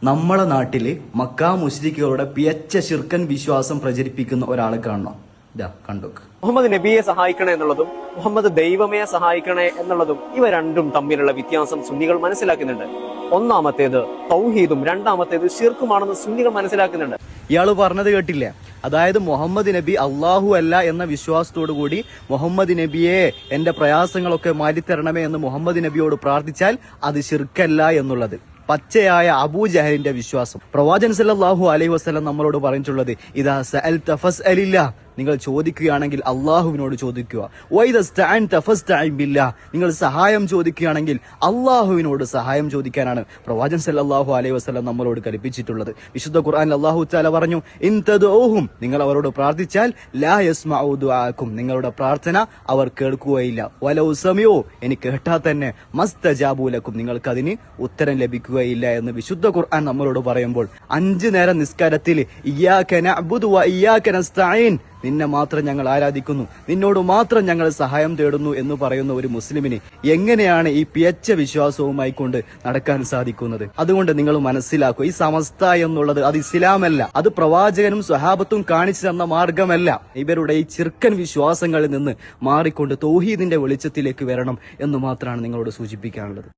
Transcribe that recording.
നമ്മളെ നാട്ടില് മക്കാ മുശ്രിക്കുകളുടെ പിയച്ച ശിർക്കൻ വിശ്വാസം പ്രചരിപ്പിക്കുന്ന ഒരാളെ കാണണം. ഇതാ കണ്ടോക്ക്. മുഹമ്മദ് നബിയെ സഹായിക്കണേ എന്നുള്ളതും മുഹമ്മദ് ദൈവമേ സഹായിക്കണേ എന്നുള്ളതും ഇവ രണ്ടും തമ്മിലുള്ള വ്യത്യാസം സുന്നികൾ മനസ്സിലാക്കുന്നുണ്ട്. ഒന്നാമത്തേത് തൗഹീദും രണ്ടാമത്തേത് ശിർക്കുമാണെന്ന് സുന്നികൾ മനസ്സിലാക്കുന്നുണ്ട്. ഇയാള് പറഞ്ഞത് കേട്ടില്ല? അതായത് മുഹമ്മദ് നബി അള്ളാഹു അല്ല എന്ന വിശ്വാസത്തോടു കൂടി മുഹമ്മദ് നബിയെ എന്റെ പ്രയാസങ്ങളൊക്കെ മാറ്റിത്തരണമേ എന്ന് മുഹമ്മദ് നബിയോട് പ്രാർത്ഥിച്ചാൽ അത് ശിർക്കല്ല എന്നുള്ളത് പച്ചയായ അബൂജഹലിന്റെ വിശ്വാസം. പ്രവാചകൻ സല്ലല്ലാഹു അലൈഹി വസല്ലം നമ്മളോട് പറഞ്ഞിട്ടുള്ളത് ഇദാ സഅൽത ഫസ്അലില്ലാഹ്, നിങ്ങൾ ചോദിക്കുകയാണെങ്കിൽ അള്ളാഹുവിനോട് ചോദിക്കുക. വഇദസ്തഅൻത ഫസ്തഇൻ ബില്ലാഹ്, നിങ്ങൾ സഹായം ചോദിക്കുകയാണെങ്കിൽ അള്ളാഹുവിനോട് സഹായം ചോദിക്കാനാണ് പ്രവാചകൻ സല്ലല്ലാഹു അലൈഹി വസല്ലം നമ്മളോട് കൽപ്പിച്ചിട്ടുള്ളത്. വിശുദ്ധ ഖുർആനിൽ അല്ലാഹു തആല പറഞ്ഞു, ഇൻ തദ്ഉഹും, നിങ്ങൾ അവരോട് പ്രാർത്ഥിച്ചാൽ ലാ യസ്മഉ ദുആക്കും, നിങ്ങളുടെ പ്രാർത്ഥന അവർ കേൾക്കുകയില്ല. വലൗ സമിഉ, ഇനി കേട്ടാൽ തന്നെ മസ്തജാബു ലക്കും, നിങ്ങൾക്ക് അതിന് ഉത്തരം ലഭിക്കുകയില്ല എന്ന് വിശുദ്ധ ഖുർആൻ നമ്മളോട് പറയുമ്പോൾ 5 നേരം നിസ്കാരത്തിൽ ഇയ്യാക നഅ്ബുദു വ ഇയ്യാക നസ്തഈൻ, നിന്നെ മാത്രം ഞങ്ങൾ ആരാധിക്കുന്നു, നിന്നോട് മാത്രം ഞങ്ങൾ സഹായം തേടുന്നു എന്ന് പറയുന്ന ഒരു മുസ്ലിമിന് എങ്ങനെയാണ് ഈ പിയച്ച വിശ്വാസവുമായി കൊണ്ട് നടക്കാൻ സാധിക്കുന്നത്? അതുകൊണ്ട് നിങ്ങൾ മനസ്സിലാക്കുക, ഈ സമസ്ത എന്നുള്ളത് അത് ഇസ്ലാമല്ല, അത് പ്രവാചകനും സ്വഹാബത്തും കാണിച്ചു തന്ന മാർഗമല്ല. ഇവരുടെ ഈ ചിർക്കൻ വിശ്വാസങ്ങളിൽ നിന്ന് മാറിക്കൊണ്ട് തൗഹീദിന്റെ വെളിച്ചത്തിലേക്ക് വരണം എന്ന് മാത്രമാണ് നിങ്ങളോട് സൂചിപ്പിക്കാനുള്ളത്.